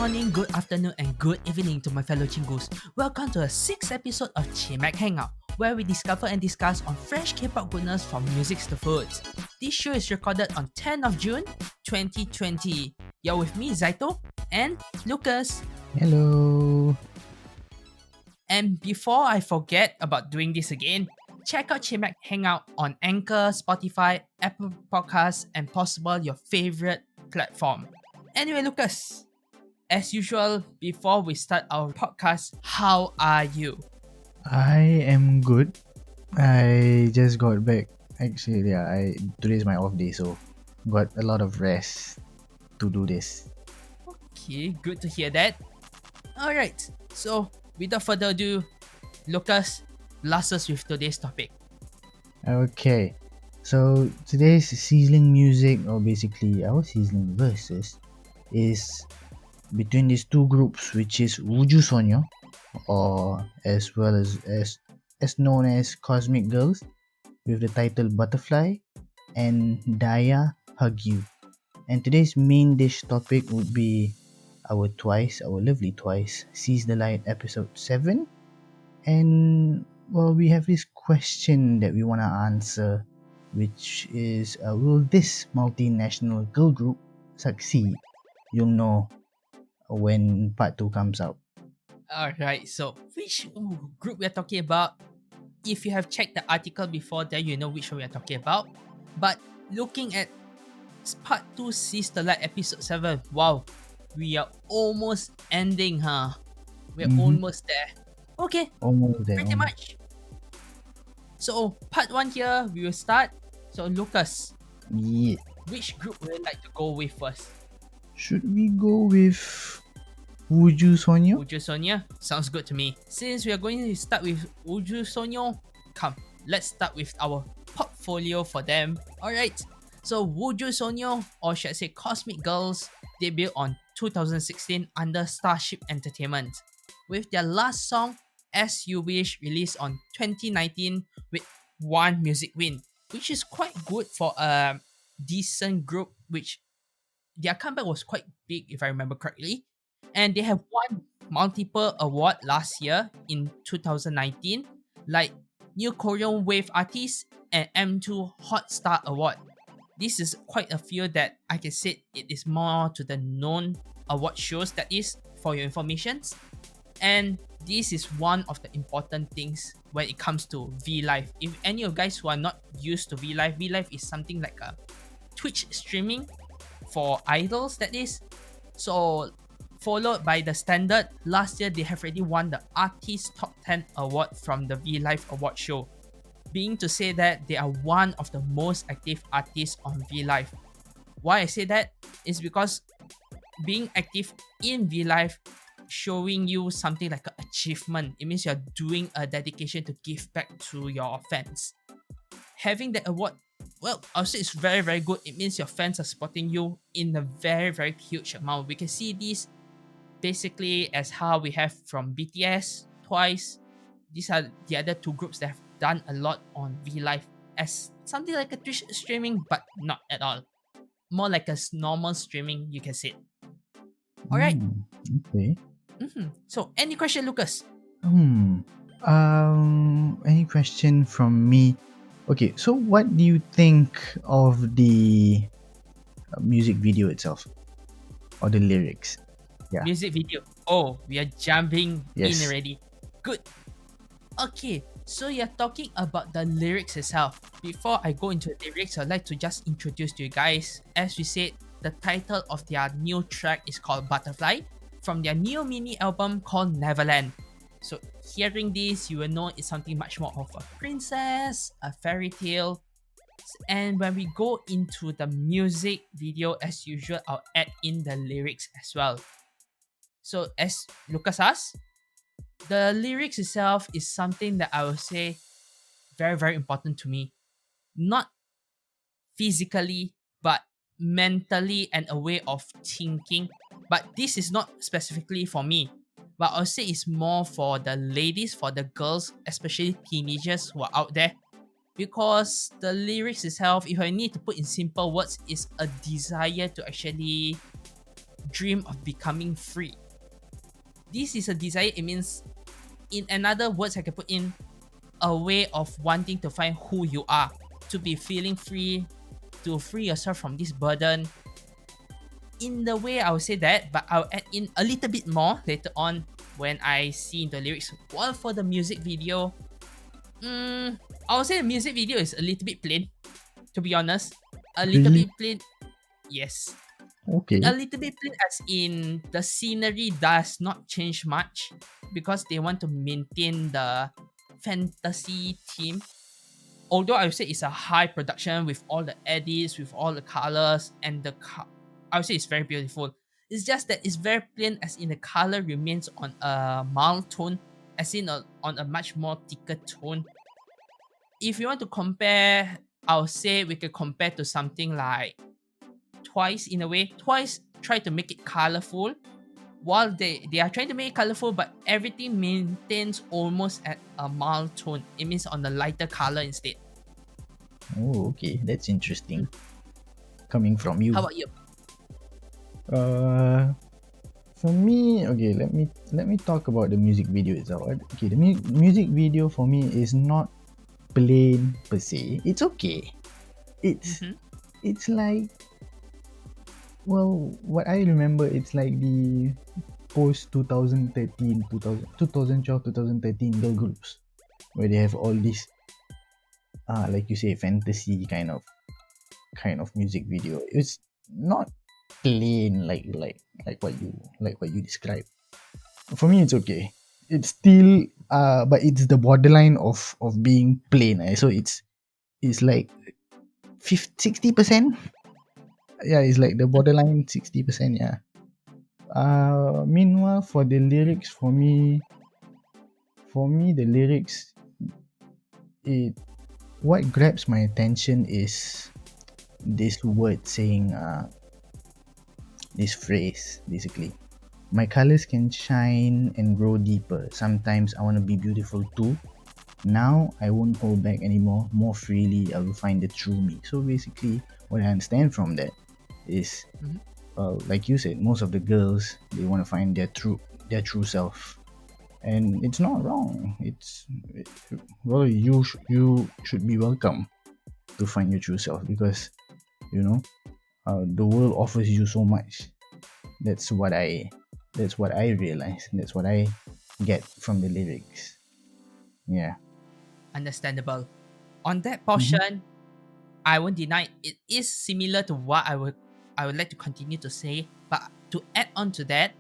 morning, good afternoon, and good evening to my fellow chingus. Welcome to the 6th episode of Chimaek Hangout, where we discover and discuss on fresh Kpop goodness from music to foods. This show is recorded on 10th of June, 2020. You're with me, Zaito, and Lucas. Hello. And before I forget about doing this again, check out Chimaek Hangout on Anchor, Spotify, Apple Podcasts, and possible your favorite platform. Anyway, Lucas, as usual, before we start our podcast, how are you? I am good. I just got back. Actually, today's my off day, so got a lot of rest to do this. Okay, good to hear that. Alright, so without further ado, Lucas, blast us with today's topic. Okay. So today's sizzling music, or basically our sizzling versus, is between these two groups, which is Wuju Sonyo, or as well as known as Cosmic Girls, with the title Butterfly, and DIA Hug You. And today's main dish topic would be our lovely Twice, Seize the Light episode 7. And well, we have this question that we want to answer, which is will this multinational girl group succeed? You'll know when part 2 comes out. Alright, so which group we are talking about? If you have checked the article before, then you know which one we are talking about. But looking at part 2 Seize the Light episode 7, wow, we are almost ending, huh? We're almost there. Okay, Almost there. pretty much. So part 1 here, we will start. So Lucas, Yeah. which group would you like to go with first? Should we go with Wuju Sonyo? Uju Sonyo? Sounds good to me. Since we are going to start with Uju Sonyo, come, let's start with our portfolio for them. Alright, so Uju Sonyo, or should I say Cosmic Girls, debuted on 2016 under Starship Entertainment, with their last song, As You Wish, released on 2019 with 1 music win, which is quite good for a decent group, which their comeback was quite big if I remember correctly. And they have won multiple award last year in 2019, like New Korean Wave Artist and M2 Hot Star Award. This is quite a few that I can say it is more to the known award shows, that is, for your informations. And this is one of the important things when it comes to V-Live. If any of you guys who are not used to V-Live is something like a Twitch streaming for idols, that is. So followed by the standard, last year they have already won the Artist Top 10 Award from the V-Live Award Show, being to say that they are one of the most active artists on V-Live. Why I say that is because being active in V-Live showing you something like an achievement. It means you're doing a dedication to give back to your fans. Having that award, well, I'll say it's very, very good. It means your fans are supporting you in a very, very huge amount. We can see this basically as how we have from BTS, Twice. These are the other two groups that have done a lot on V-Live as something like a Twitch streaming, but not at all. More like a normal streaming, you can say. Alright. Okay. So, any question, Lucas? Any question from me? Okay, so what do you think of the music video itself, or the lyrics? Yeah. Music video. Oh, we are jumping Yes. in already. Good. Okay, so you're talking about the lyrics itself. Before I go into the lyrics, I'd like to just introduce to you guys. As we said, the title of their new track is called Butterfly, from their new mini album called Neverland. So hearing this, you will know it's something much more of a princess, a fairy tale. And when we go into the music video, as usual, I'll add in the lyrics as well. So as Lucas asked, the lyrics itself is something that I would say very, very important to me. Not physically, but mentally and a way of thinking. But this is not specifically for me. But I'll say it's more for the ladies, for the girls, especially teenagers who are out there. Because the lyrics itself, if I need to put in simple words, is a desire to actually dream of becoming free. This is a desire. It means, in another words, I can put in a way of wanting to find who you are, to be feeling free, to free yourself from this burden. In the way, I would say that, but I'll add in a little bit more later on when I see the lyrics. While for the music video, I would say the music video is a little bit plain, to be honest. A little Really? bit plain, yes. A Okay. little bit plain as in the scenery does not change much because they want to maintain the fantasy theme. Although I would say it's a high production with all the edits, with all the colors, and I would say it's very beautiful. It's just that it's very plain, as in the color remains on a mild tone, as in on a much more thicker tone. If you want to compare, I would say we could compare to something like Twice. In a way, Twice try to make it colorful, while they are trying to make it colorful, but everything maintains almost at a mild tone. It means on the lighter color instead. Oh, okay. That's interesting. Coming from How you. about you? Uh, for me, okay, let me talk about the music video itself. Okay, the music video for me is not plain per se. It's okay. It's Mm-hmm. it's like, well, what I remember, it's like the post 2013, 2012, 2013 girl groups, where they have all this, like you say, fantasy kind of music video. It's not plain like what you described. For me, it's okay. It's still, but it's the borderline of being plain. So it's like 60%. Yeah, it's like the borderline 60%. Yeah. Meanwhile, for the lyrics, for me, the lyrics, it what grabs my attention is this word saying, this phrase basically. My colors can shine and grow deeper. Sometimes I want to be beautiful too. Now I won't hold back anymore. More freely, I will find the true me. So basically, what I understand from that is, Mm-hmm. like you said, most of the girls, they want to find their true self, and it's not wrong. Well, you should be welcome to find your true self, because you know the world offers you so much. That's what I realize. That's what I get from the lyrics. Yeah. Understandable. On that Mm-hmm. portion, I won't deny it is similar to what I would like to continue to say, but to add on to that,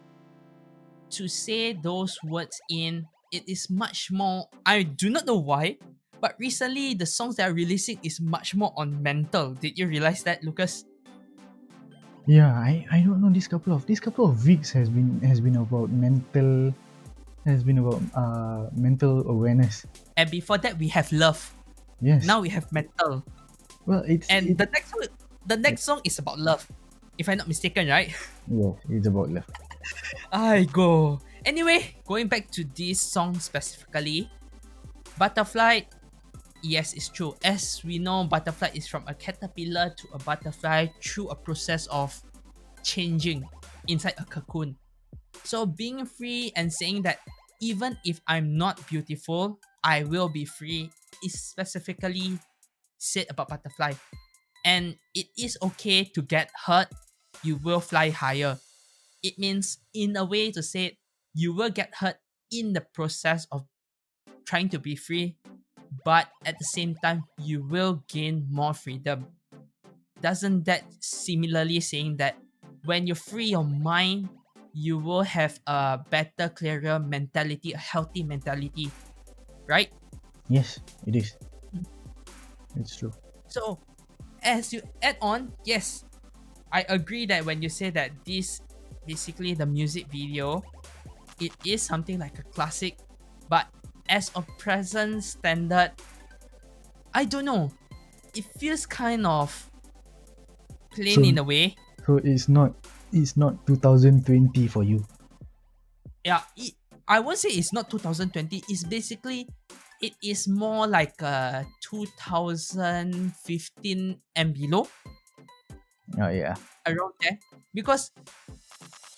to say those words in, it is much more. I do not know why, but recently the songs that are releasing is much more on mental. Did you realize that, Lucas? Yeah, I don't know, this couple of weeks has been about mental awareness. And before that we have love. Yes. Now we have mental. Well, And it the next song is about love. If I'm not mistaken, right? yeah, it's about love. I go. Anyway, going back to this song specifically, Butterfly, yes, it's true. As we know, butterfly is from a caterpillar to a butterfly through a process of changing inside a cocoon. So being free and saying that even if I'm not beautiful, I will be free is specifically said about butterfly. And it is okay to get hurt, you will fly higher. It means, in a way to say it, you will get hurt in the process of trying to be free, but at the same time, you will gain more freedom. Doesn't that similarly saying that when you free your mind, you will have a better, clearer mentality, a healthy mentality, right? Yes, it is. It's true. So, as you add on, yes, I agree that when you say that this, basically the music video, it is something like a classic, but as of present standard, I don't know. It feels kind of plain So in a way. so it's not 2020 for you. Yeah, I won't say it's not 2020. It's basically, it is more like 2015 and below, Oh yeah. around there. Because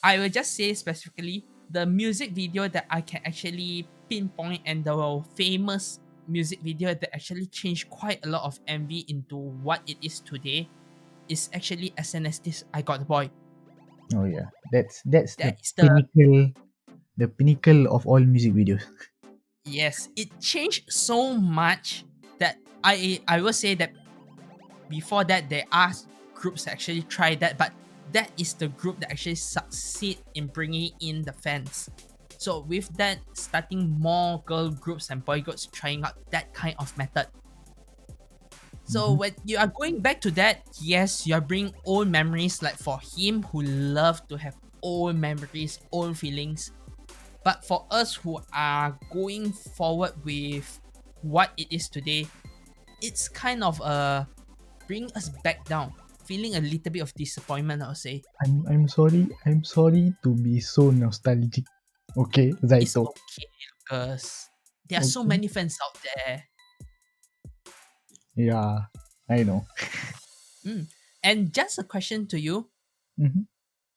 I will just say specifically the music video that I can actually pinpoint and the famous music video that actually changed quite a lot of MV into what it is today is actually SNSD I Got the Boy. Oh yeah, that's the That is the pinnacle of all music videos. yes, it changed so much that I will say that before that there are groups that actually try that, but that is the group that actually succeed in bringing in the fans. So with that, starting more girl groups and boy groups trying out that kind of method. So Mhm. when you are going back to that, yes, you are bringing old memories. Like for him who love to have old memories, old feelings. But for us who are going forward with what it is today, it's kind of bring us back down, feeling a little bit of disappointment. I'll say I'm sorry to be so nostalgic. Okay, it's Zaito. okay because there are so Okay. many fans out there. Yeah, I know. Mm. And just a question to you, Mm-hmm.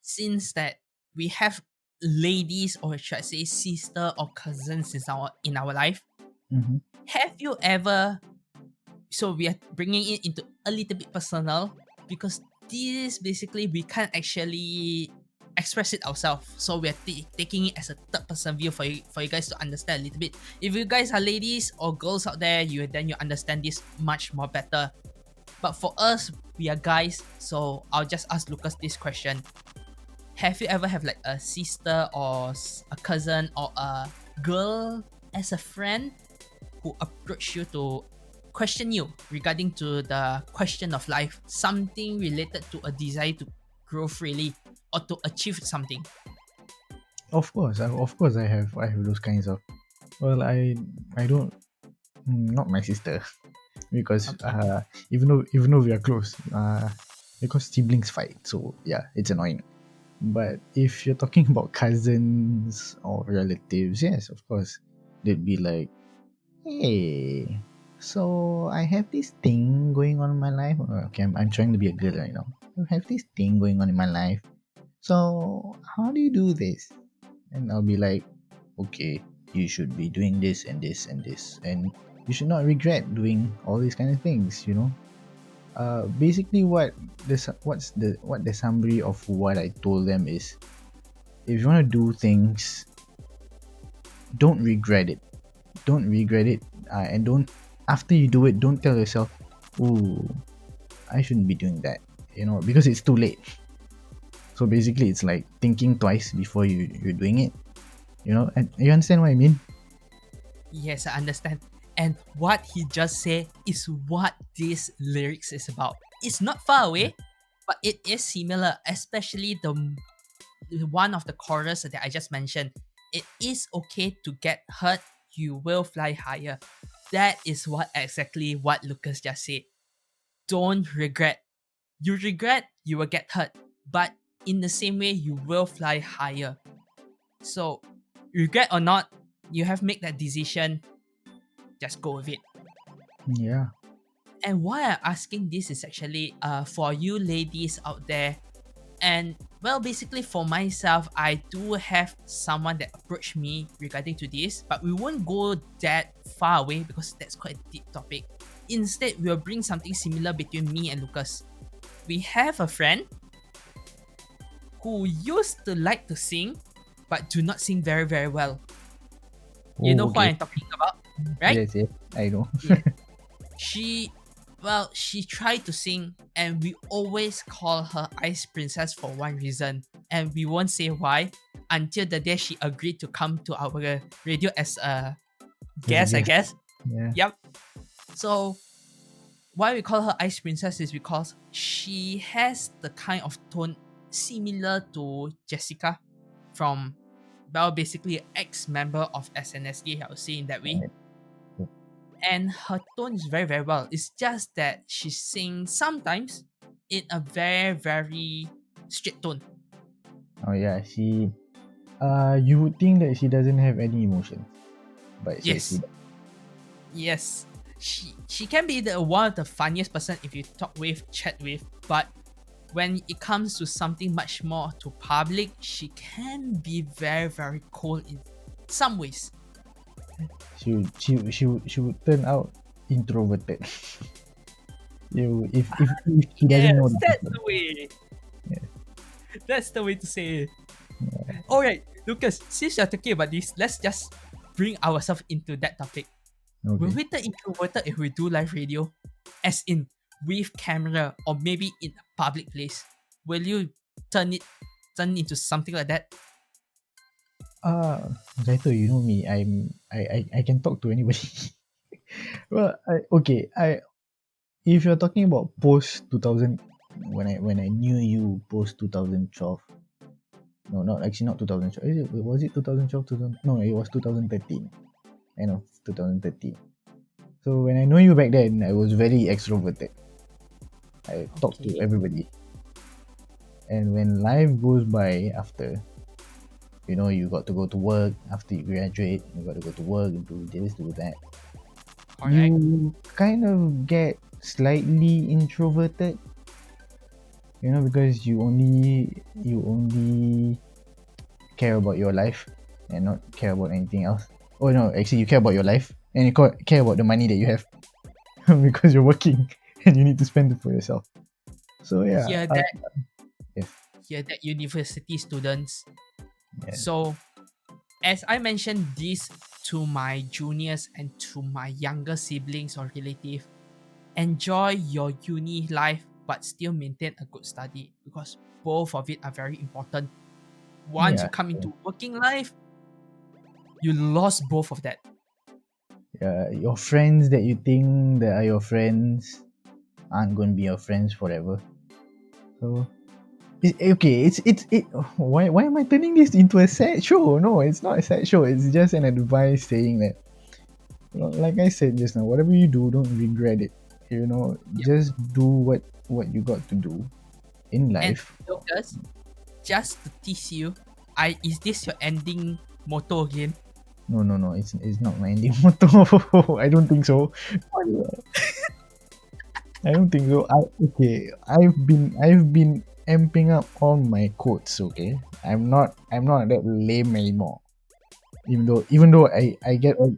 since that we have ladies or should I say sister or cousins in our life, Mm-hmm. have you ever so we are bringing it into a little bit personal because this basically we can't actually express it ourselves, so we are taking it as a third person view for you guys to understand a little bit. If you guys are ladies or girls out there, you understand this much more better, but for us we are guys, so I'll just ask Lucas this question. Have you ever have like a sister or a cousin or a girl as a friend who approach you to question you regarding to the question of life, something related to a desire to grow freely or to achieve something? Of course, I have those kinds of. Well, I don't. Not my sister, because Okay. even though we are close, because siblings fight, so yeah, it's annoying. But if you're talking about cousins or relatives, yes, of course, they'd be like, hey, so I have this thing going on in my life. Okay, I'm trying to be a girl right now. I have this thing going on in my life. So how do you do this? And I'll be like, okay, you should be doing this and this and this, and you should not regret doing all these kind of things. Basically, what the summary of what I told them is, if you want to do things, don't regret it. Don't regret it, and don't, after you do it, don't tell yourself, "Ooh, I shouldn't be doing that," because it's too late. So basically, it's like thinking twice before you're doing it. And you understand what I mean? Yes, I understand. And what he just said is what this lyrics is about. It's not far Yeah. away, but it is similar, especially the one of the chorus that I just mentioned. It is okay to get hurt, you will fly higher. That is what exactly what Lucas just said. Don't regret. You regret, you will get hurt. But in the same way, you will fly higher. So, regret or not, you have made that decision. Just go with it. Yeah. And why I'm asking this is actually for you ladies out there. And well, basically for myself, I do have someone that approached me regarding to this, but we won't go that far away because that's quite a deep topic. Instead, we'll bring something similar between me and Lucas. We have a friend who used to like to sing, but do not sing very, very well. You know Oh, who okay. I'm talking about, right? Yes, yes, I know. Yeah. She, well, she tried to sing, and we always call her Ice Princess for one reason, and we won't say why until the day she agreed to come to our radio as a As a guest, I guest. guess. Yeah. Yep. So why we call her Ice Princess is because she has the kind of tone similar to Jessica from, well, basically ex-member of SNSD, I would say in that way. Right. And her tone is very, very well. It's just that she sings sometimes in a very, very straight tone. Oh yeah, you would think that she doesn't have any emotions, but she actually Yes. does. Yes. She can be the one of the funniest person if you talk with, chat with, but when it comes to something much more to public, she can be very, very cold in some ways. She would turn out introverted. If she doesn't know Yes, the that's people. the way. Yeah. That's the way to say it. Alright, Lucas, since you're talking about this, let's just bring ourselves into that topic. Will Okay. we turn introverted if we do live radio? As in with camera or maybe in a public place? Will you turn into something like that? Zaito, you know me. I can talk to anybody. Well, if you're talking about post 2000, when I knew you post 2012. No, not actually, not 2012. Was it 2012? No, it was 2013. End of 2013. So when I know you back then, I was very extroverted. I talked to Okay. everybody. And when life goes by after, you got to go to work after you graduate, you got to go to work, do this, do that. Correct. You kind of get slightly introverted, because you only care about your life and not care about anything else. Oh no, actually you care about your life and you care about the money that you have because you're working and you need to spend it for yourself. So yeah, Hear that, yes, hear that, university students. yes, So as I mentioned this to my juniors and to my younger siblings or relative, enjoy your uni life but still maintain a good study because both of it are very important. Once you yeah, come into working life, you lost both of that. yeah. Your friends that you think that are your friends aren't going to be your friends forever. So okay, why am I turning this into a sad show? No, it's not a sad show. It's just an advice saying that, like I said just now, whatever you do, don't regret it. Yep. Just do what you got to do in And life. Lucas, just to tease you, is this your ending motto again? No, no, no. It's not my ending motto. I don't think so. I don't think so. I've been amping up all my quotes. Okay, I'm not that lame anymore. Even though I get all,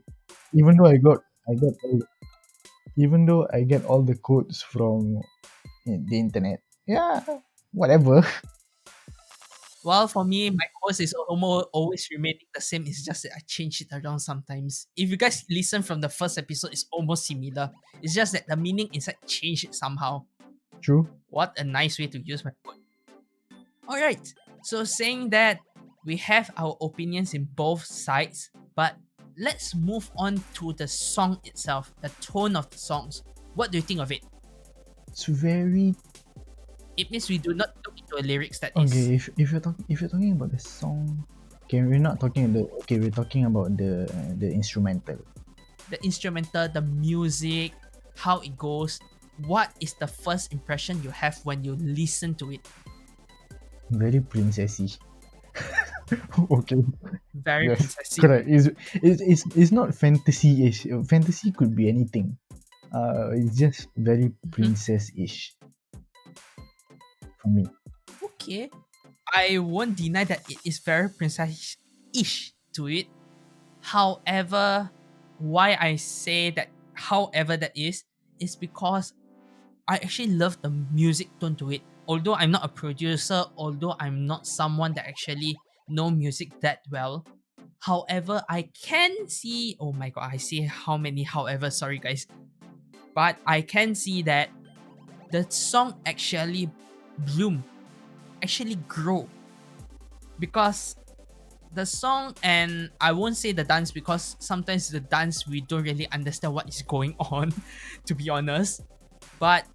even though I get all, even though I get all the quotes from the internet. Yeah, whatever. Well, for me, my course is almost always remaining the same. It's just that I change it around sometimes. If you guys listen from the first episode, it's almost similar. It's just that the meaning inside changed somehow. True. What a nice way to use my quote. Alright, so saying that we have our opinions in both sides, but let's move on to the song itself, the tone of the songs. What do you think of it? It's very It means we do not look into a lyrics that is okay. If you're talking about the song, okay, we're talking about the instrumental. the instrumental, the music, how it goes. What is the first impression you have when you listen to it? Very princessy. Okay. Very Yes, princessy. correct. It's not fantasy-ish. Fantasy could be anything. It's just very Mhm. princess-ish for me. Okay. I won't deny that it is very princess-ish to it. However, why I say that however that is because I actually love the music tone to it. Although I'm not a producer, although I'm not someone that actually know music that well. However, I can see, oh my god, I see how many however, sorry guys. But I can see that the song actually bloom, actually grow because the song, and I won't say the dance because sometimes the dance we don't really understand what is going on, to be honest. But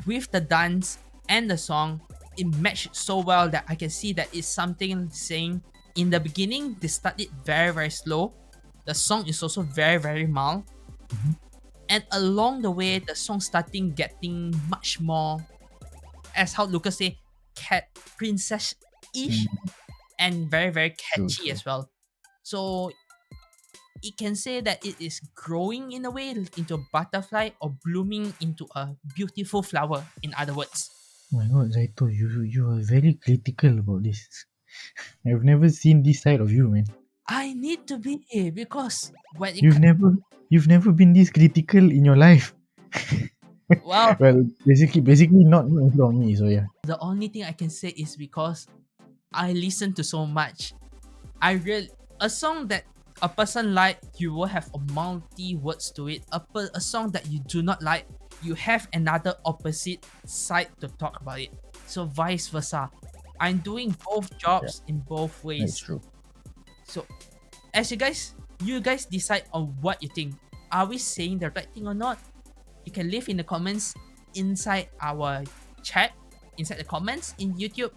with the dance and the song, it matched so well that I can see that it's something saying in the beginning they started very very slow. The song is also very very mild, Mhm. and along the way the song starting getting much more, as how Lucas say, cat princess ish Mm, and very very true, catchy true. as well. So it can say that it is growing in a way into a butterfly or blooming into a beautiful flower, in other words. Oh my god, Zaito, you are very critical about this. I've never seen this side of you, man. I need to be because when it You've never you've never been this critical in your life. well, Well, basically not from me. So yeah. the only thing I can say is because I listen to so much. I really a song that a person like you will have a multi words to it. A song that you do not like, you have another opposite side to talk about it. So vice versa. I'm doing both Yeah, jobs in both that's ways. true. So as you guys decide on what you think. Are we saying the right thing or not? You can leave in the comments inside our chat, inside the comments in YouTube,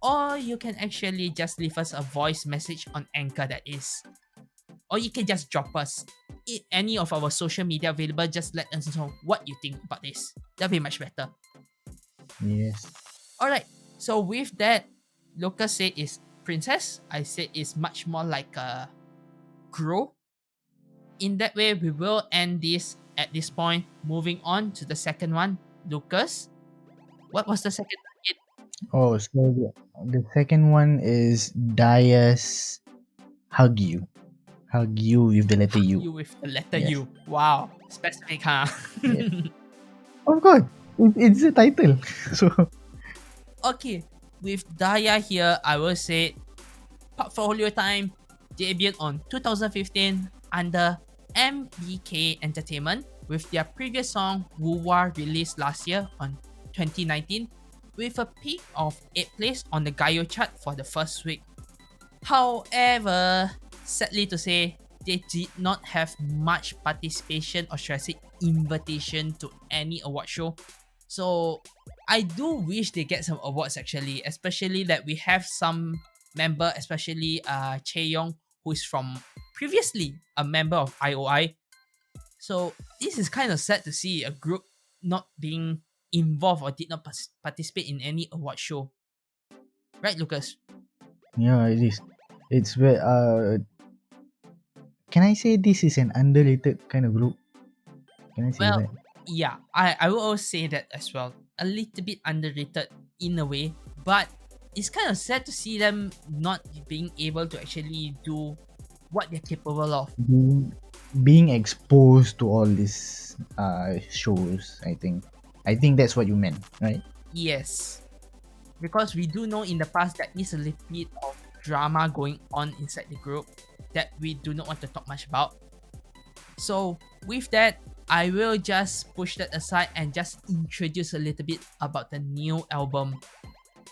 or you can actually just leave us a voice message on Anchor, that is. Or you can just drop us any of our social media available. Just let us know what you think about this. That'll be much better. Yes. Alright, so with that, Lucas said is princess. I said is much more like a grow. In that way, we will end this at this point. Moving on to the second one. Lucas, what was the second one? Oh, so the second one is Dia's Hug You. Hug You with the letter U. You with the letter Yes. U. Wow, specific, huh? Yes. Of course. It's the title. So Okay, with Daya here, I will say Portfolio Time debuted on 2015 under MBK Entertainment with their previous song Wuwa released last year on 2019 with a peak of 8th place on the Gaio chart for the first week. However, sadly to say, they did not have much participation or should I say invitation to any award show. So I do wish they get some awards actually, especially that we have some member, especially Chae-young, who is from previously a member of IOI. So this is kind of sad to see a group not being involved or did not participate in any award show. Right, Lucas? yeah, it is. It's where can I say this is an underrated kind of group? Can I say Well, that? yeah, I will always say that as well. A little bit underrated in a way, but it's kind of sad to see them not being able to actually do what they're capable of. Being being exposed to all these shows, I think that's what you meant, right? Yes, because we do know in the past that is a little bit of drama going on inside the group that we do not want to talk much about. So with that, I will just push that aside and just introduce a little bit about the new album.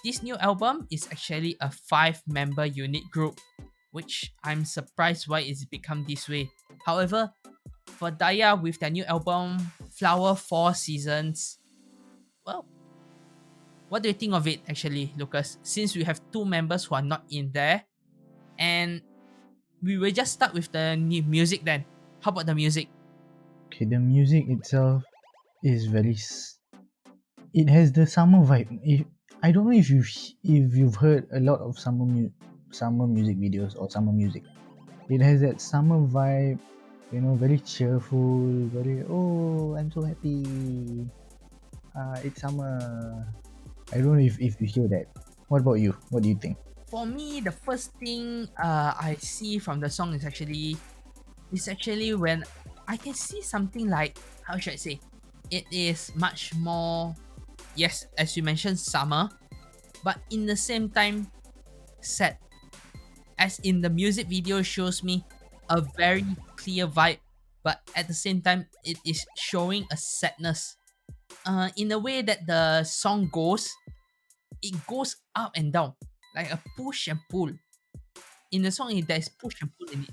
This new album is actually a 5-member unit group, which I'm surprised why it's become this way. However, for Daya with their new album, Flower 4 Seasons, well, what do you think of it actually, Lucas? Since we have 2 members who are not in there, and we will just start with the new music then. How about the music? Okay, the music itself is it has the summer vibe. I don't know if you've heard a lot of summer music videos or summer music. It has that summer vibe, very cheerful, very I'm so happy. It's summer. I don't know if you hear that. What about you? What do you think? For me, the first thing I see from the song is actually when I can see something like, how should I say, it is much more, yes, as you mentioned, summer, but in the same time sad, as in the music video shows me a very clear vibe, but at the same time it is showing a sadness. In the way that the song goes, it goes up and down like a push and pull. In the song, there's push and pull in it.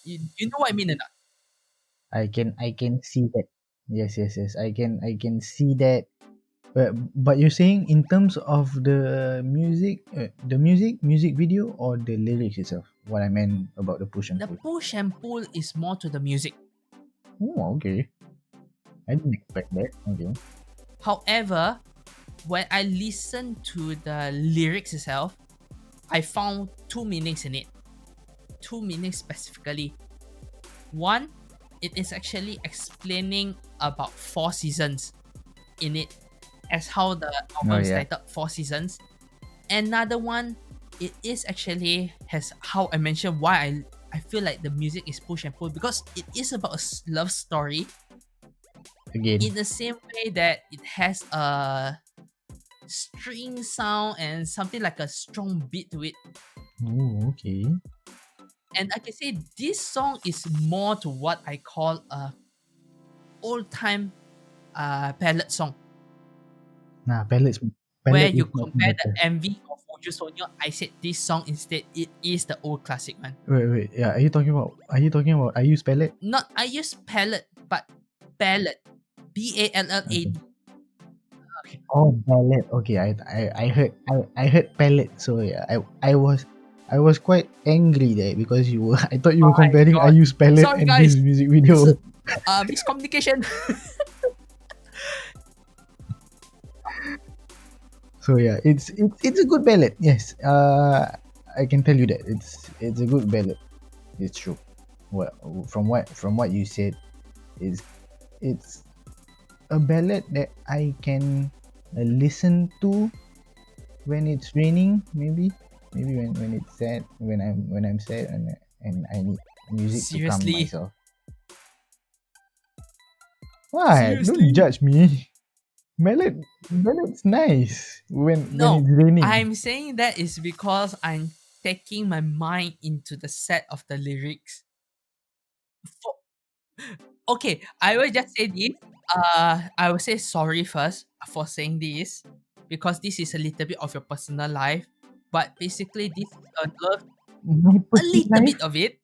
You know what I mean or not? I can see that. Yes. I can see that. But you're saying in terms of the music video or the lyrics itself? What I meant about the push and The pull. push and pull is more to the music. Oh, okay. I didn't expect that. Okay. However, when I listen to the lyrics itself, I found 2 meanings in it. 2 meanings specifically. One, it is actually explaining about 4 seasons in it. as how the Oh album is yeah. titled Four Seasons. Another one, it is actually has how I mentioned why I feel like the music is push and pull because it is about a love story Again. in the same way that it has a string sound and something like a strong beat to it. Oh, okay. And I can say this song is more to what I call a old time ballad song, Nah, where ballad you is much compare the better. MV of Wojo Sonyo. I said this song instead. It is the old classic one. Wait. Yeah, are you spell it? Not I use palette, but ballad. Okay. Ballad. Okay. Oh, palette. Okay, I heard palette. So yeah, I was quite angry there because I thought you Oh were my comparing I god. use palette Sorry and guys. this music It's video. miscommunication. So yeah, it's a good ballad. Yes. I can tell you that it's a good ballad. It's true. Well, from what you said, is it's a ballad that I can listen to when it's raining, maybe when it's sad, when I'm sad and I need music to calm Seriously. myself. What? Don't Seriously. judge me. Ballad's nice when No, it's raining. I'm saying that is because I'm taking my mind into the set of the lyrics. For, okay, I will just say this. I will say sorry first for saying this because this is a little bit of your personal life. But basically, this is My a personal little bit life. of it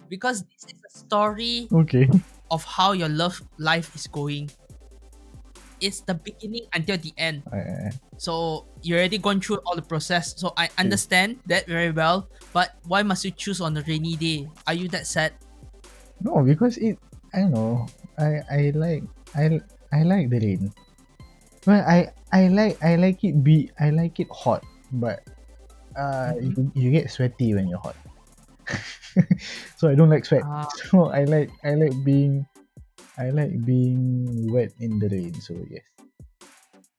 because this is a story Okay. of how your love life is going. It's the beginning until the end. Uh, So you already gone through all the process. So I okay. understand that very well. But why must you choose on a rainy day? Are you that sad? No, because I don't know. I I like the rain. Well, I like it hot, but Mm-hmm. you get sweaty when you're hot. So I don't like sweat. So I like being wet in the rain. So yes.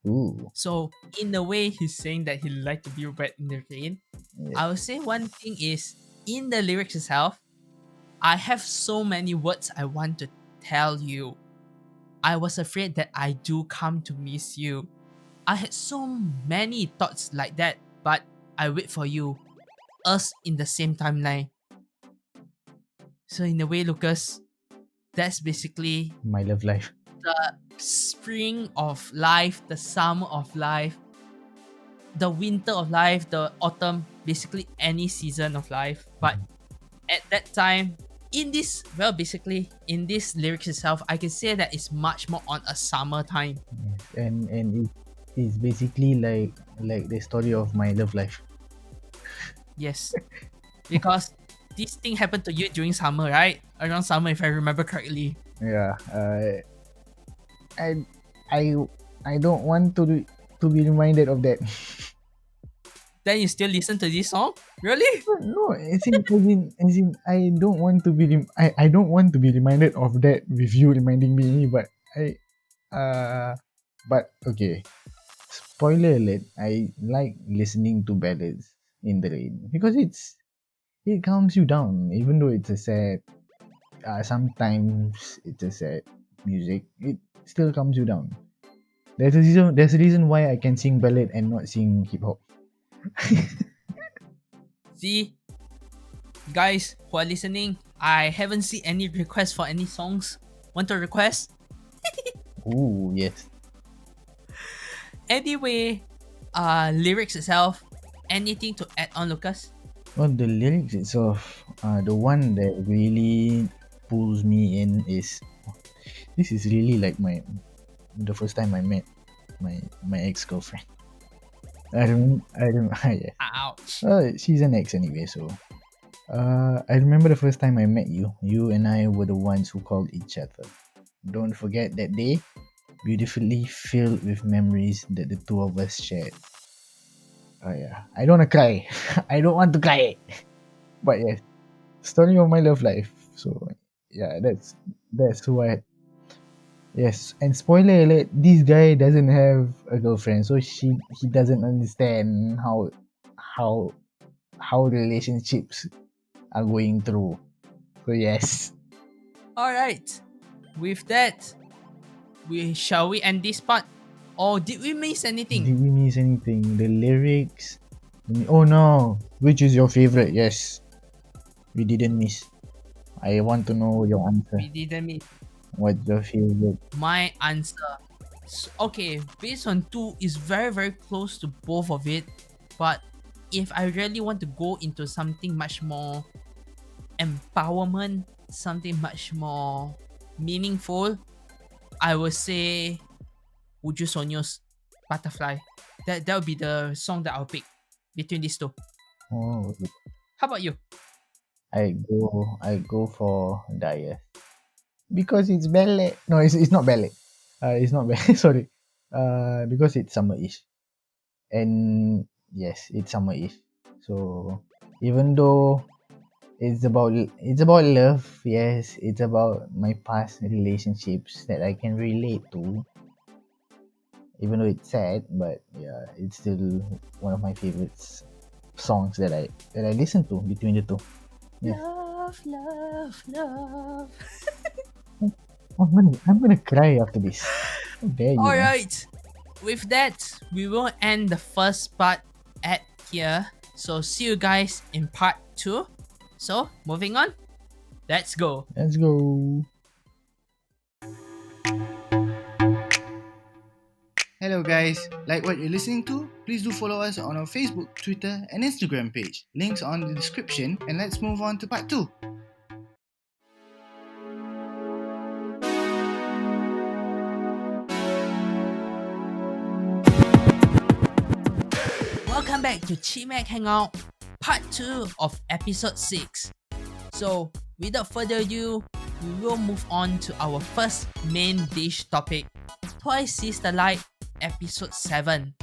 Ooh. So in a way, he's saying that he like to be wet in the rain. Yes. I would say one thing is in the lyrics itself. I have so many words I want to tell you. I was afraid that I do come to miss you. I had so many thoughts like that, but I wait for you. Us in the same timeline. So in a way, Lucas, that's basically My love life. the spring of life, the summer of life, the winter of life, the autumn, basically any season of life. But at that time, in this, well, basically in this lyrics itself, I can say that it's much more on a summertime. Yes. It's basically like the story of my love life. Yes, because this thing happened to you during summer, right? Around summer, if I remember correctly. Yeah. I I I don't want to be reminded of that. Then you still listen to this song? Really? No, as in, I don't want to be I don't want to be reminded of that with you reminding me. Uh, but okay. Spoiler alert: I like listening to ballads in the rain because it calms you down, even though it's a sad. Sometimes it's a sad music. It still calms you down. There's a reason. There's a reason why I can sing ballad and not sing hip hop. See, guys who are listening, I haven't seen any requests for any songs. Want to request? Ooh, yes. Anyway, lyrics itself, anything to add on, Lucas? Well, the lyrics itself, the one that really pulls me in is this is really like the first time I met my ex girlfriend. I don't yeah. Ouch. She's an ex anyway, so I remember the first time I met you. You and I were the ones who called each other. Don't forget that day, beautifully filled with memories that the two of us shared. Oh yeah, I don't wanna cry. I don't want to cry. But yes, story of my love life. So yeah, that's who I Yes, and spoiler alert, this guy doesn't have a girlfriend, so he doesn't understand how how relationships are going through. So yes, Alright. With that, shall we end this part? Or did we miss anything? did we miss anything? The lyrics. Oh no, which is your favorite? Yes, we didn't miss. I want to know your answer. We didn't miss. What's your favorite? My answer. Okay, based on two is very very close to both of it, but if I really want to go into something much more empowerment, something much more meaningful, I would say Wuju Sonyo's Butterfly. That would be the song that I'll pick between these two. Oh, How about you? I go for DIA because it's ballet. No, it's not ballet. It's not ballet. Sorry. Because it's summer-ish, and yes, it's summer-ish. So even though it's about love, yes, it's about my past relationships that I can relate to. Even though it's sad, but yeah, it's still one of my favorites songs that I listen to between the two. Yes. Love, love, love. I'm gonna cry after this. How dare you, man? Alright, with that, we will end the first part at here. So see you guys in part 2. So moving on, let's go. Let's go. Hello guys, like what you're listening to? Please do follow us on our Facebook, Twitter, and Instagram page. Links on the description, and let's move on to part 2. Welcome back to Chimaek Hangout, part 2 of episode 6. So without further ado, we will move on to our first main dish topic, Twice Sees the Light, episode 7,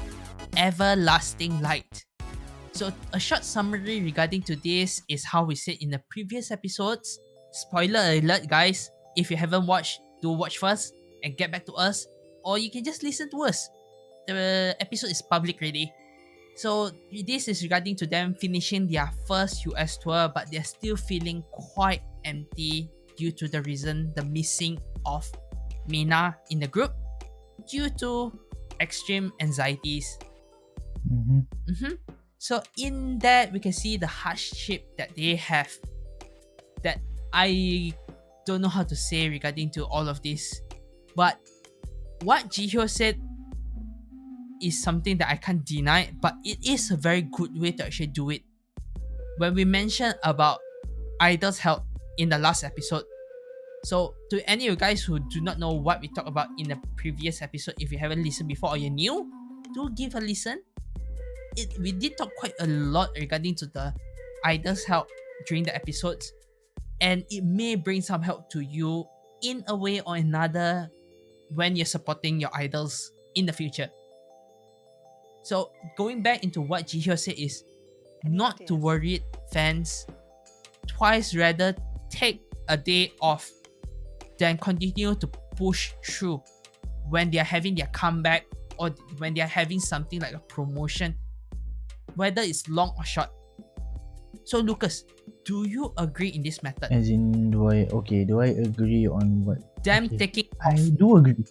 Everlasting Light. So a short summary regarding to this is how we said in the previous episodes. Spoiler alert guys, if you haven't watched, do watch first and get back to us, or you can just listen to us. The episode is public ready. So this is regarding to them finishing their first US tour, but they're still feeling quite empty due to the reason the missing of Mina in the group due to extreme anxieties. So in that we can see the hardship that they have, that I don't know how to say regarding to all of this, but what Jihyo said is something that I can't deny, but it is a very good way to actually do it. When we mentioned about Idol's help in the last episode, so to any of you guys who do not know what we talked about in the previous episode, if you haven't listened before or you're new, do give a listen. We did talk quite a lot regarding to the Idol's help during the episodes, and it may bring some help to you in a way or another when you're supporting your idols in the future. So going back into what Jihyo said is not to worry, fans. Twice rather take a day off than continue to push through when they are having their comeback or when they are having something like a promotion, whether it's long or short. So Lucas, do you agree in this method? As in, do I agree on what? Them Okay. taking I do agree.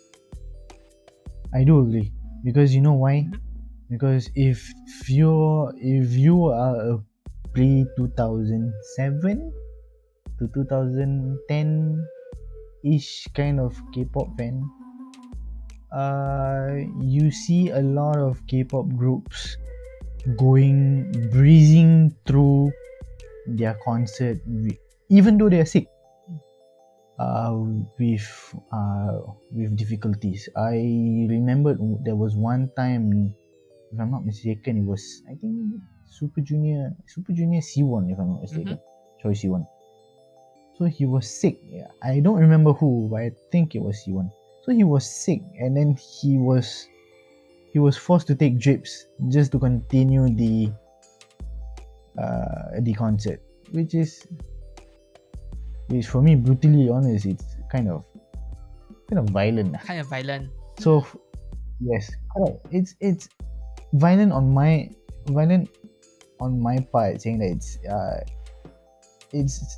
Because you know why? Mhm. Because if you are a pre 2007 to 2010 ish kind of K-pop fan, you see a lot of K-pop groups breezing through their concert even though they are sick, uh, with difficulties. I remember there was one time, if I'm not mistaken, it was, I think, Super Junior C1, if I'm not mistaken. Sorry, C1. So he was sick. Yeah, I don't remember who, but I think it was C1. So he was sick, and then he was forced to take drips just to continue the concert, which for me, brutally honest, it's kind of kind of violent. Kind of violent. So yes, correct. It's violent on my part, saying that it's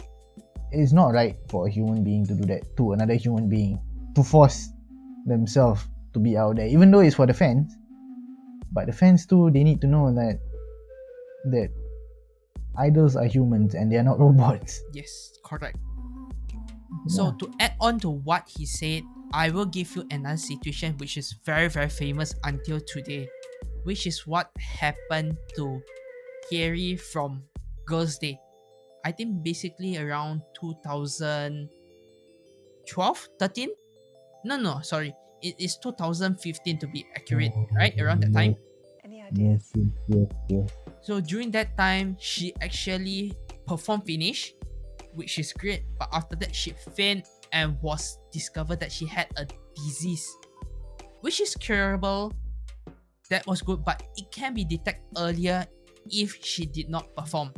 not right for a human being to do that to another human being, to force themselves to be out there, even though it's for the fans. But the fans too, they need to know that idols are humans and they are not robots. Yes, correct. So to add on to what he said, I will give you another situation which is very, very famous until today, which is what happened to Carrie from Girls' Day. I think basically around 2012, 13? No, sorry. It is 2015 to be accurate, right? Around that time. Yes. So during that time, she actually performed finish, which is great. But after that, she fainted and was discovered that she had a disease, which is curable. That was good, but it can be detected earlier if she did not perform,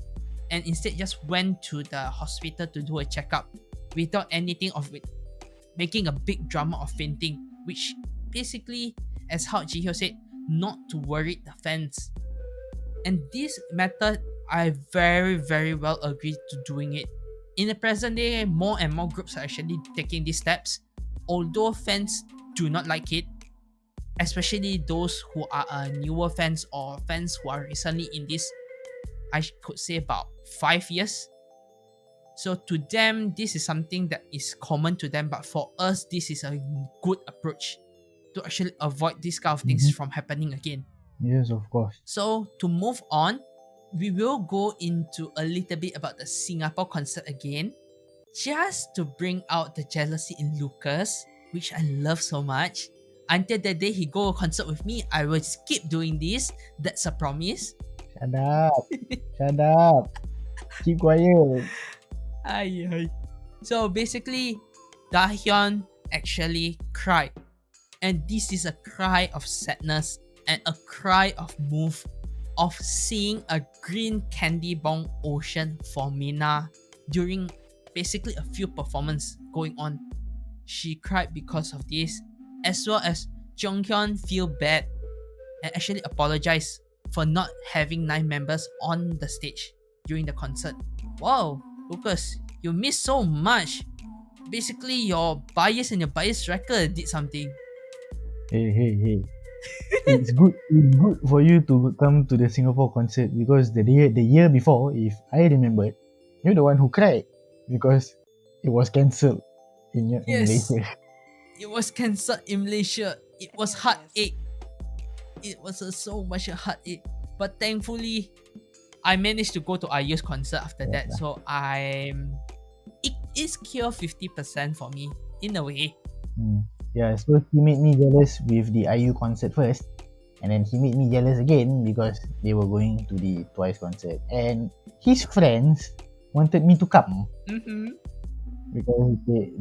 and instead just went to the hospital to do a checkup without anything of it, making a big drama of fainting, which basically, as how Jihyo said, not to worry the fans. And this method, I very, very well agree to doing it. In the present day, more and more groups are actually taking these steps, although fans do not like it, especially those who are newer fans or fans who are recently in this, I could say about 5 years. So to them, this is something that is common to them, but for us, this is a good approach to actually avoid these kind of things from happening again. Yes, of course. So to move on, we will go into a little bit about the Singapore concert again, just to bring out the jealousy in Lucas, which I love so much. Until the day he go concert with me, I will keep doing this. That's a promise. Shut up. Shut up. Keep quiet. Ay. So basically, Dahyun actually cried. And this is a cry of sadness and a cry of move of seeing a green candy bomb ocean for Mina during basically a few performances going on. She cried because of this, as well as Jonghyun feel bad and actually apologize for not having 9 members on the stage during the concert. Wow, Lucas, you missed so much. Basically, your bias and your bias tracker did something. Hey. It's good for you to come to the Singapore concert, because the year before, if I remembered, you're the one who cried because it was cancelled in Malaysia. It was cancelled in Malaysia. It was heartache. It was so much a heartache. But thankfully, I managed to go to IU's concert after that. So it is cure 50% for me in a way. Yeah, so he made me jealous with the IU concert first, and then he made me jealous again because they were going to the Twice concert, and his friends wanted me to come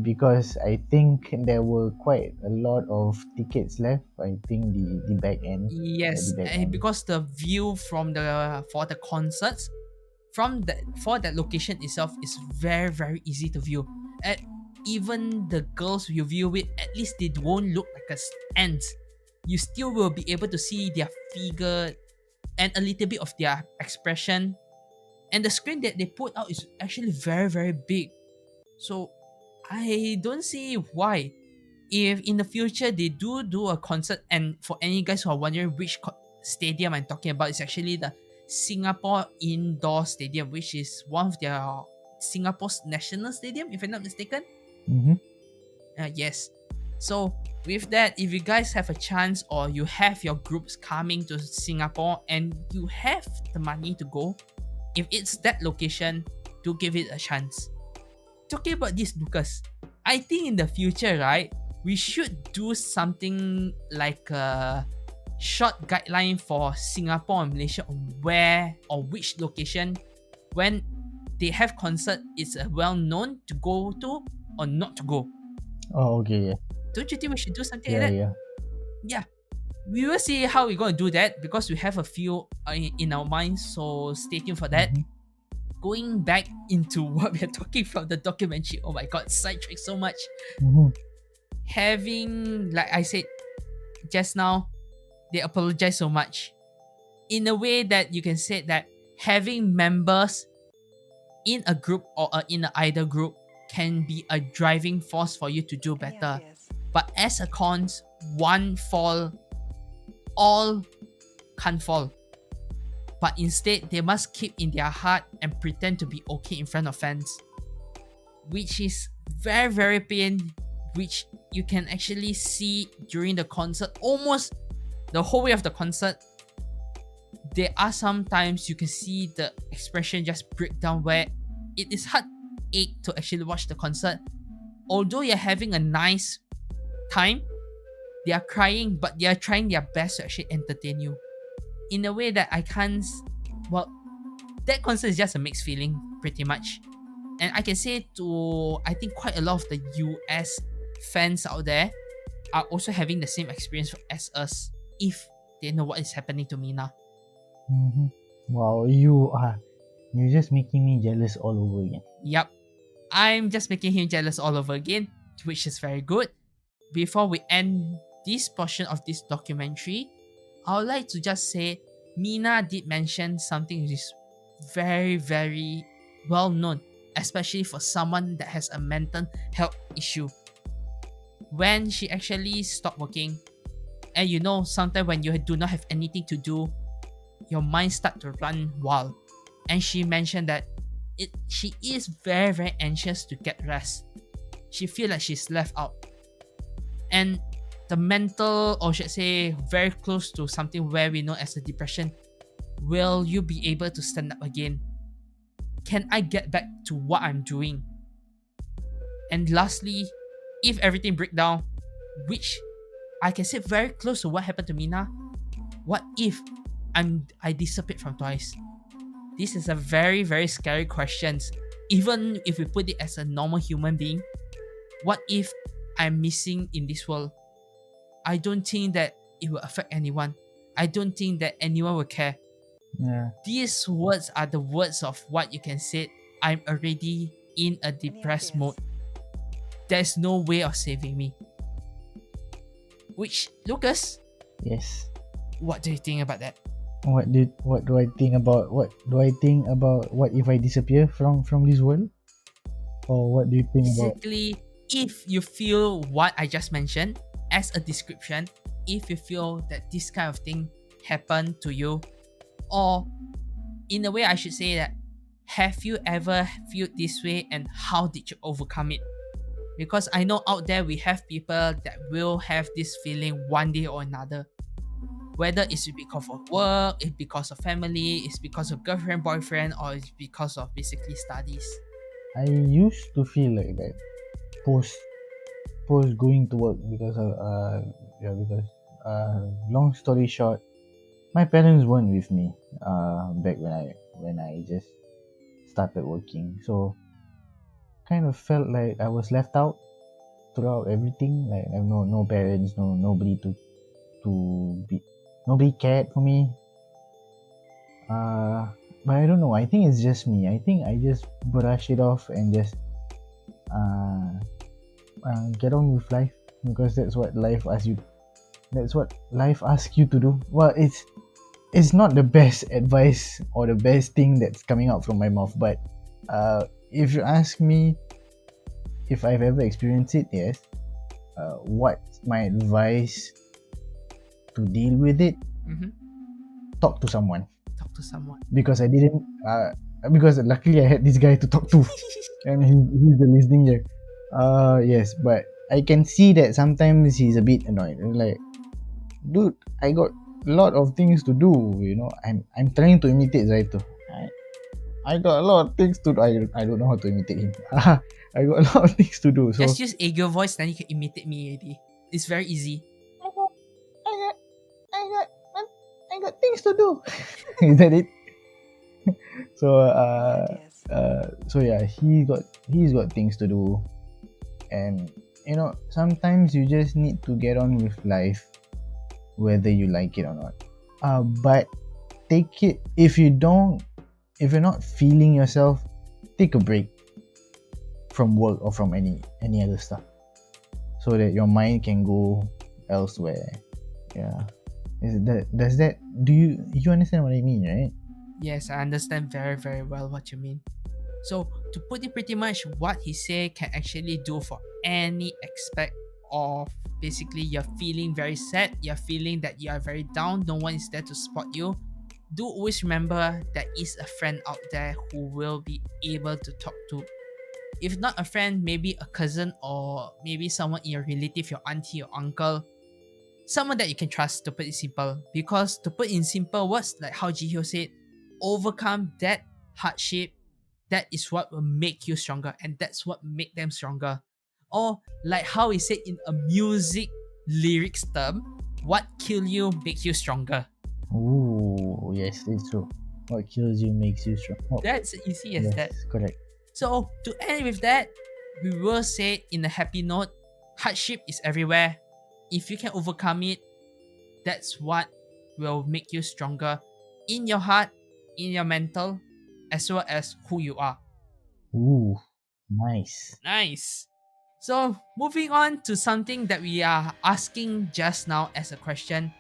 because I think there were quite a lot of tickets left. I think the back end. Yes, and because the view from for the concerts for that location itself is very, very easy to view. Even the girls you view it, at least they won't look like a ant. You still will be able to see their figure and a little bit of their expression. And the screen that they put out is actually very, very big. So I don't see why, if in the future they do a concert, and for any guys who are wondering which stadium I'm talking about, it's actually the Singapore Indoor Stadium, which is one of their Singapore's national stadium, if I'm not mistaken. Yes. So with that, if you guys have a chance or you have your groups coming to Singapore and you have the money to go, if it's that location, do give it a chance. Talking about this, Lucas, I think in the future, right, we should do something like a short guideline for Singapore and Malaysia on where or which location, when they have concert, is well known to go to or not to go. Oh, okay. Don't you think we should do something like that? Yeah. We will see how we're going to do that, because we have a few in our minds, so stay tuned for that. Going back into what we are talking from the documentary. Oh my god, sidetracked so much. having, like I said just now, they apologize so much. In a way that you can say that having members in a group or in an idol group can be a driving force for you to do better. But as a cons, one fall, all can't fall. But instead, they must keep in their heart and pretend to be okay in front of fans. Which is very, very pain, which you can actually see during the concert, almost the whole way of the concert. There are sometimes you can see the expression just break down where it is heartache to actually watch the concert. Although you're having a nice time, they are crying, but they are trying their best to actually entertain you. In a way that I can't, well, that concert is just a mixed feeling, pretty much. And I can say to, I think quite a lot of the US fans out there are also having the same experience as us, if they know what is happening to Mina. Wow, you're just making me jealous all over again. Yep, I'm just making him jealous all over again, which is very good. Before we end this portion of this documentary, I would like to just say Mina did mention something which is very, very well known, especially for someone that has a mental health issue. When she actually stopped working, and you know, sometimes when you do not have anything to do, your mind start to run wild. And she mentioned that she is very, very anxious to get rest. She feel like she's left out. And the mental, or should I say, very close to something where we know as a depression. Will you be able to stand up again? Can I get back to what I'm doing? And lastly, if everything breaks down, which I can say very close to what happened to Mina, what if I disappeared from Twice? This is a very, very scary question. Even if we put it as a normal human being, what if I'm missing in this world? I don't think that it will affect anyone. I don't think that anyone will care. Yeah. These words are the words of what you can say, I'm already in a depressed mode. There's no way of saving me. Which, Lucas, Yes. what do you think about that? What do I think about what if I disappear from this world? Or what do you think about? Basically, if you feel what I just mentioned as a description, if you feel that this kind of thing happened to you, or in a way I should say that, have you ever felt this way and how did you overcome it? Because I know out there we have people that will have this feeling one day or another. Whether it's because of work, it's because of family, it's because of girlfriend, boyfriend, or it's because of basically studies. I used to feel like that post going to work because long story short, my parents weren't with me back when I just started working, so kind of felt like I was left out throughout everything. Like I have no parents, nobody nobody cared for me. But I don't know, I think it's just me. I think I just brush it off and just get on with life, because that's what life asks you to do. Well, it's not the best advice or the best thing that's coming out from my mouth, but if you ask me if I've ever experienced it, yes. What's my advice to deal with it? Talk to someone. Because I didn't because luckily I had this guy to talk to and he's the listening here. Yes, but I can see that sometimes he's a bit annoyed. Like, dude, I got a lot of things to do, you know. I'm trying to imitate Zaito. I got a lot of things to do. I don't know how to imitate him. I got a lot of things to do. So just use Aegyo voice, then you can imitate me already. It's very easy. I got things to do. Is that it? So yeah, he's got things to do, and you know, sometimes you just need to get on with life, whether you like it or not. But take it, if you're not feeling yourself, take a break from work or from any other stuff. so that your mind can go elsewhere. Yeah. Does that do you understand what I mean, right? Yes, I understand very, very well what you mean. So to put it pretty much, what he said can actually do for any aspect of basically you're feeling very sad, you're feeling that you are very down, no one is there to support you. Do always remember there is a friend out there who will be able to talk to. If not a friend, maybe a cousin or maybe someone in your relative, your auntie, your uncle, someone that you can trust, to put it simple. Because to put in simple words, like how Jihyo said, overcome that hardship. That is what will make you stronger, and that's what make them stronger. Or like how he said in a music lyrics term, what kill you make you stronger. Ooh, yes, it's true. What kills you makes you strong. Oh, That's easy as yes, that. correct. So to end with that, we will say in a happy note, hardship is everywhere. If you can overcome it, that's what will make you stronger in your heart, in your mental, as well as who you are. Ooh, nice. Nice. So moving on to something that we are asking just now as a question.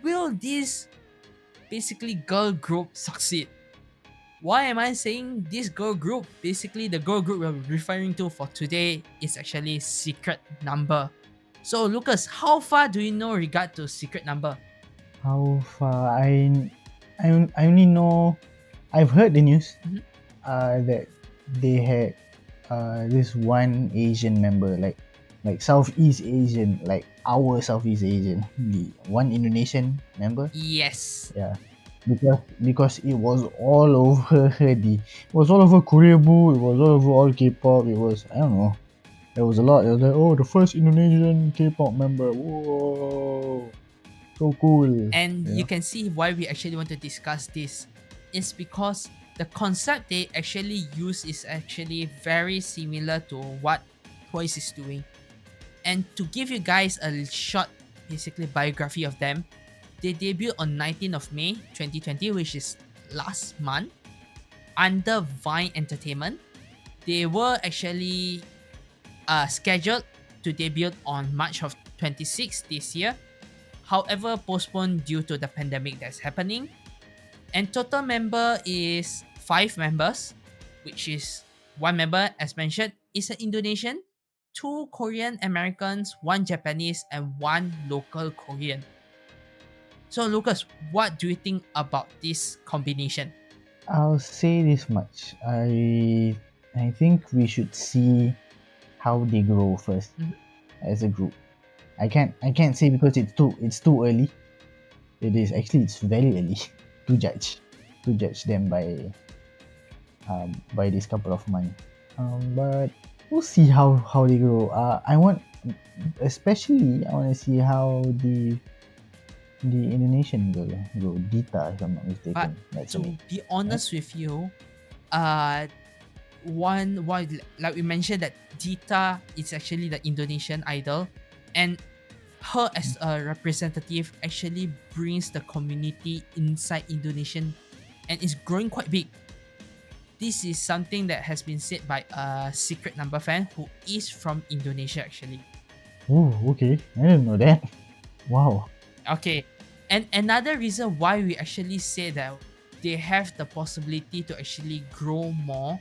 Will this basically girl group succeed? Why am I saying this girl group? Basically, the girl group we're referring to for today is actually Secret Number. So, Lucas, how far do you know regard to Secret Number? How far I only know I've heard the news Mhm. that they had this one Asian member, like Southeast Asian, like our Southeast Asian, the one Indonesian member. Yes. Yeah, because it was all over it was all over Korea, boo. It was all over all K-pop. It was, I don't know. There was a lot. It was like, oh, the first Indonesian K-pop member. Whoa, so cool. And You you know? can see why we actually want to discuss this. It's because the concept they actually use is actually very similar to what Twice is doing. And to give you guys a short, basically, biography of them, they debuted on 19th of May 2020, which is last month, under Vine Entertainment. They were actually scheduled to debut on March of 26th this year, however postponed due to the pandemic that's happening. And total member is 5 members, which is one member, as mentioned, is an Indonesian, 2 Korean Americans, 1 Japanese, and 1 local Korean. So Lucas, what do you think about this combination? I'll say this much. I think we should see how they grow first Mhm. as a group. I can't say because it's too early. It is actually, it's very early to judge them by this couple of months. But we'll see how they grow. I want to see how the Indonesian girl grow, Dita, if I'm not But mistaken. That's her to name. be honest with you, uh, one like we mentioned that Dita is actually the Indonesian idol, and her as a representative actually brings the community inside Indonesian, and is growing quite big. This is something that has been said by a Secret Number fan who is from Indonesia actually. Oh, okay. I didn't know that. Wow. Okay, and another reason why we actually say that they have the possibility to actually grow more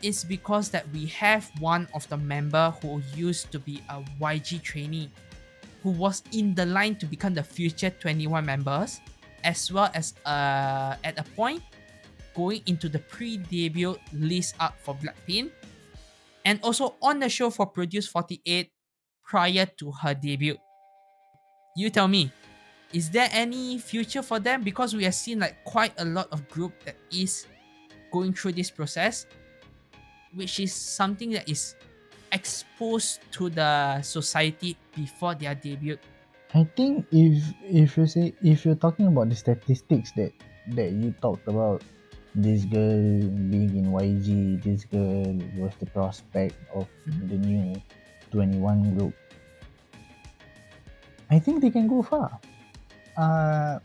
is because that we have one of the member who used to be a YG trainee, who was in the line to become the future 21 members, as well as at a point going into the pre-debut list up for Blackpink, and also on the show for Produce 48 prior to her debut. You tell me, is there any future for them? Because we have seen like quite a lot of group that is going through this process, which is something that is exposed to the society before their debut. I think if you're talking about the statistics that you talked about, this girl being in YG, this girl was the prospect of Mhm. the new 21 group. I think they can go far. Uh,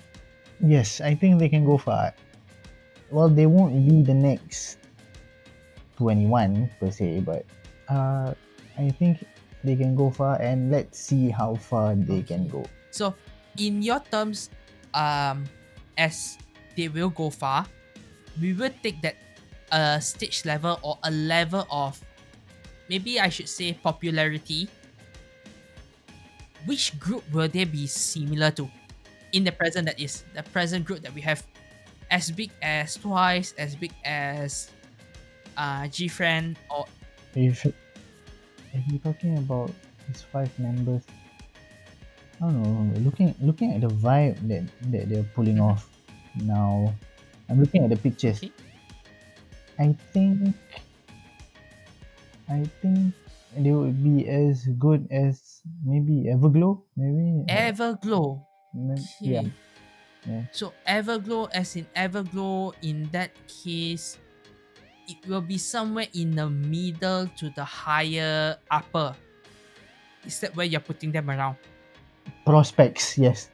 yes, I think they can go far. Well, they won't be the next 21 per se, but uh, I think they can go far, and let's see how far they can Okay. go. So, in your terms, as they will go far, we will take that stage level or a level of, maybe I should say, popularity. Which group will they be similar to in the present? That is the present group that we have, as big as Twice, as big as G-Friend, or If if you're talking about these 5 members, I don't know. Looking at the vibe that they're pulling Mhm. off now, I'm looking at the pictures. Okay. I think I think they would be as good as maybe Everglow. Maybe, Everglow. yeah, Okay. yeah. So Everglow, as in Everglow, in that case, it will be somewhere in the middle to the higher upper. Is that where you're putting them around? Prospects, yes.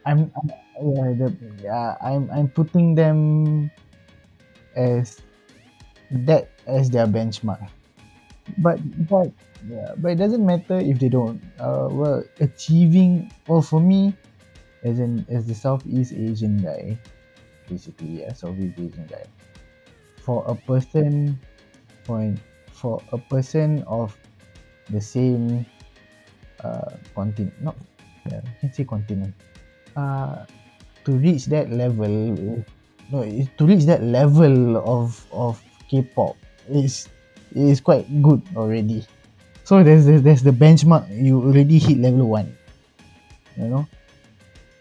I'm yeah, I'm putting them as that as their benchmark. But but yeah, but it doesn't matter if they don't. Well, achieving, well, for me, as the Southeast Asian guy, basically, yeah, Southeast Asian guy. For a person, for for a person of the same continent, not, yeah, you can say continent. To reach that level, no, to reach that level of K-pop is quite good already. So there's the benchmark. You already hit level 1. You know,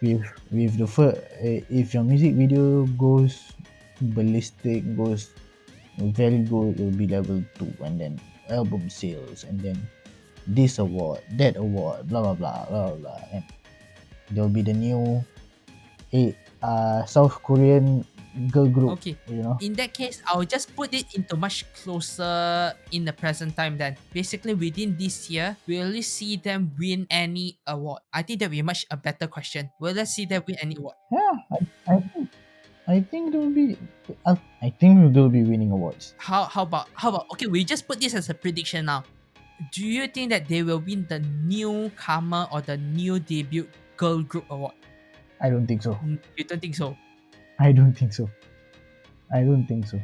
with the first, if your music video goes ballistic, goes very good, it'll be level 2, and then album sales, and then this award, that award, blah blah blah blah blah, and there'll be the new South Korean girl group. Okay. You know, In that case, I'll just put it into much closer in the present time then. Basically, within this year, will we see them win any award? I think that will be much a better question. Will let's see them win any award? yeah, I think they'll be. I think they'll be winning awards. How about okay, we just put this as a prediction now. Do you think that they will win the newcomer or the new debut girl group award? I don't think so. You don't think so? I don't think so. I don't think so.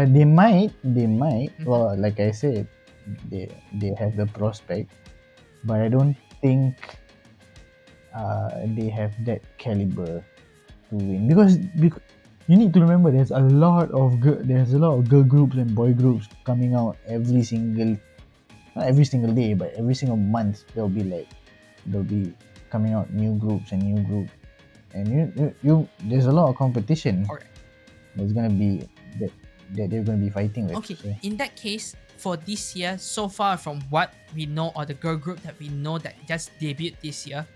They might. They might. Mhm. Well, like I said, they have the prospect, but I don't think they have that caliber to win, because you need to remember there's a lot of girl groups and boy groups coming out every single, not every single day, but every single month. There'll be coming out new groups and new groups, and you there's a lot of competition. Alright. There's gonna be that they're gonna be fighting with. Okay, So, in that case, for this year, so far from what we know, or the girl group that we know that just debuted this year,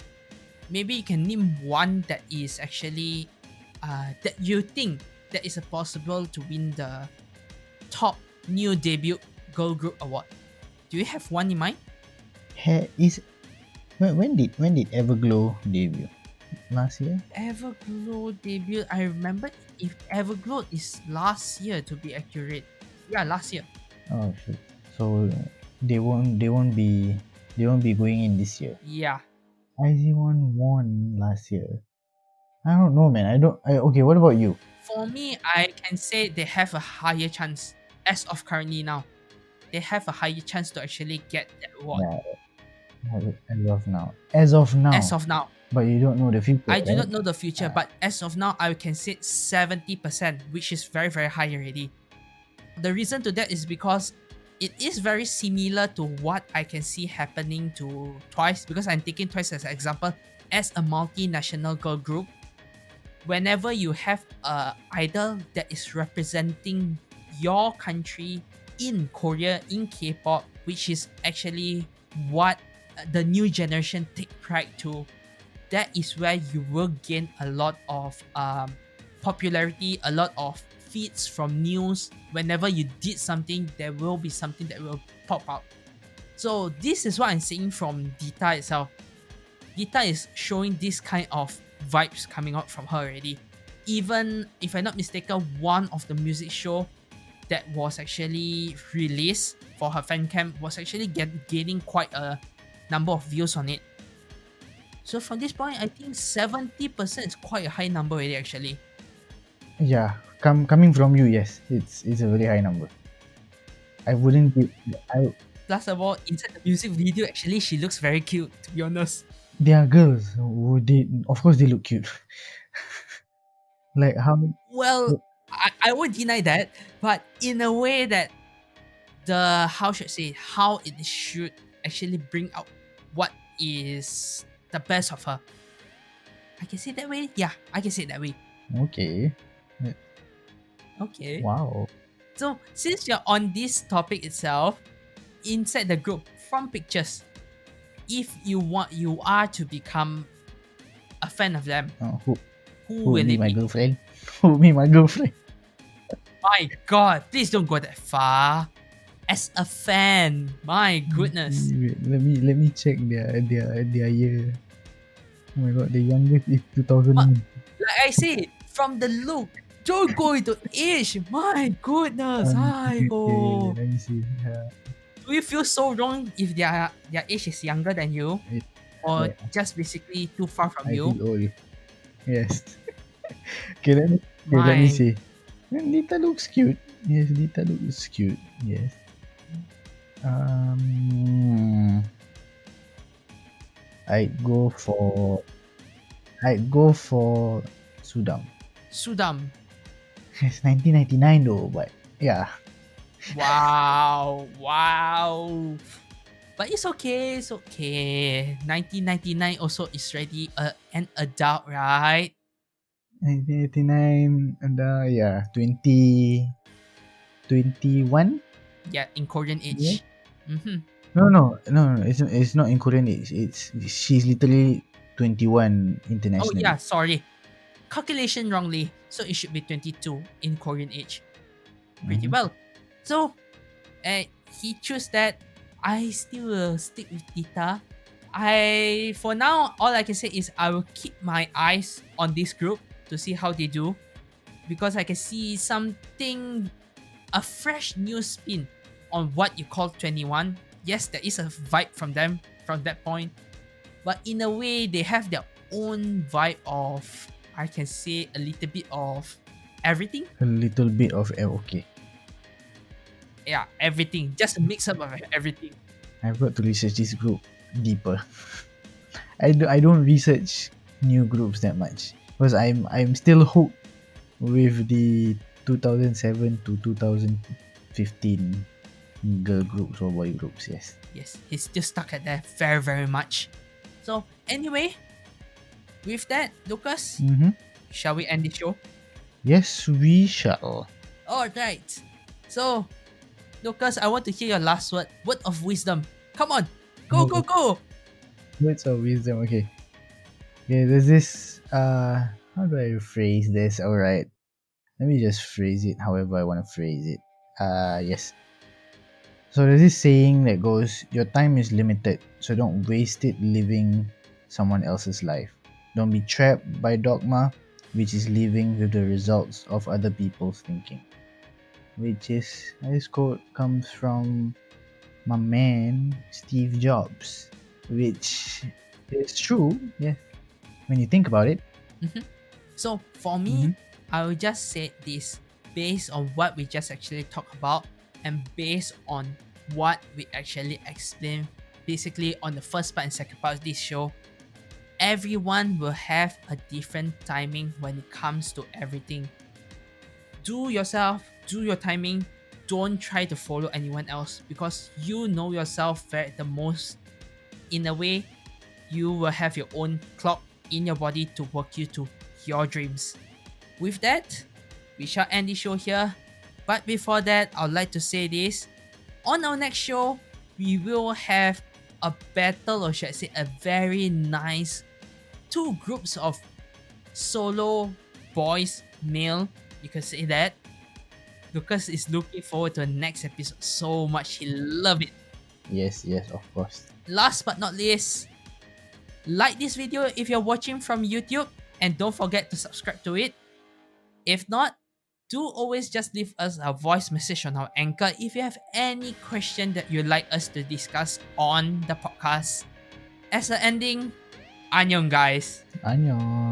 maybe you can name one that is actually that you think that is a possible to win the top new debut girl group award. Do you have one in mind? is when did Everglow debut? Last year? Everglow debut. I remember if Everglow is last year to be accurate. Yeah, last year. Oh shit. So they won't be going in this year. Yeah. IZ*ONE won last year. I don't know, man. Okay, what about you? For me, I can say they have a higher chance as of currently now. They have a higher chance to actually get that award. Yeah, as of now. As of now. As of now. But you don't know the future, I do right? not know the future, but as of now, I can say 70%, which is very, very high already. The reason to that is because it is very similar to what I can see happening to Twice, because I'm taking Twice as an example. As a multinational girl group, whenever you have a idol that is representing your country in Korea, in K-pop, which is actually what the new generation take pride to, that is where you will gain a lot of popularity, a lot of feeds from news. Whenever you did something, there will be something that will pop out. So this is what I'm saying from Dita itself. Dita is showing this kind of vibes coming out from her already. Even if I'm not mistaken, one of the music show, that was actually released for her fan cam was actually gaining quite a number of views on it. So from this point, I think 70% is quite a high number already actually. Yeah, coming from you, yes, it's a very high number. I wouldn't be. I Plus of all, inside the music video, actually she looks very cute, to be honest. They are girls. They, of course, they look cute. Like how? Well, I won't deny that, but in a way that the how should I say how it should actually bring out what is the best of her. I can say it that way. Yeah, I can say it that way. Okay. Okay. Wow. So since you're on this topic itself, inside the group from pictures, if you are to become a fan of them, Who who would will be it my be? girlfriend? Who would be my girlfriend? My God, please don't go that far. As a fan, my goodness. Wait, let me check their year. Oh my god, the youngest is 2000. Like I said, from the look, don't go into age. My goodness, Okay, Aigo. let me see. Do you feel so wrong if their age is younger than you, or Yeah, just basically too far from I you? feel old. Yes. Okay, let me My, see. Dita looks cute. Yes, Dita looks cute. Yes. Um, I go for Sudam. Sudam. It's 1999 though, but yeah. Wow, wow. But it's okay, it's okay. 1999 also is already an adult, right? 1989 and yeah, 2021. Yeah, in Korean Yeah. age. Mm-hmm. No. It's not in Korean age. She's literally 21 Oh internationally. yeah, sorry. Calculation wrongly. So it should be 22 in Korean age. Pretty Mhm. well. So, he chose that. I still will stick with Tita. For now, all I can say is I will keep my eyes on this group to see how they do, because I can see something, a fresh new spin on what you call 21. Yes, there is a vibe from them from that point, but in a way they have their own vibe of, I can say, a little bit of everything. A little bit of okay. Yeah, everything, just a mix up of everything. I've got to research this group deeper. I don't research new groups that much because I'm still hooked with the 2007 to 2015 girl groups or boy groups. Yes. Yes, he's still stuck at there very, very much. So anyway, with that, Lucas, Mm-hmm. shall we end the show? Yes, we shall. Alright. So, Lucas, I want to hear your last word of wisdom. Come on, go, go, go! Words of wisdom. Okay. Yeah, there's this. How do I phrase this? All right. Let me just phrase it however I want to phrase it. Yes. So there's this saying that goes, "Your time is limited, so don't waste it living someone else's life. Don't be trapped by dogma, which is living with the results of other people's thinking." Which is, this quote comes from my man Steve Jobs, which is true. Yeah, when you think about it. So, for me, I will just say this based on what we just actually talked about and based on what we actually explained basically on the first part and second part of this show. Everyone will have a different timing when it comes to everything. Do yourself, do your timing. Don't try to follow anyone else because you know yourself the most. In a way, you will have your own clock in your body to work you to your dreams. With that, we shall end the show here. But before that, I'd like to say this. On our next show, we will have a battle, or should I say, a very nice two groups of solo boys, male, you can say that. Lucas is looking forward to the next episode so much. He love it. Yes, of course. Last but not least, like this video if you're watching from YouTube and don't forget to subscribe to it. If not, do always just leave us a voice message on our Anchor if you have any question that you'd like us to discuss on the podcast. As an ending, annyeong guys. Annyeong.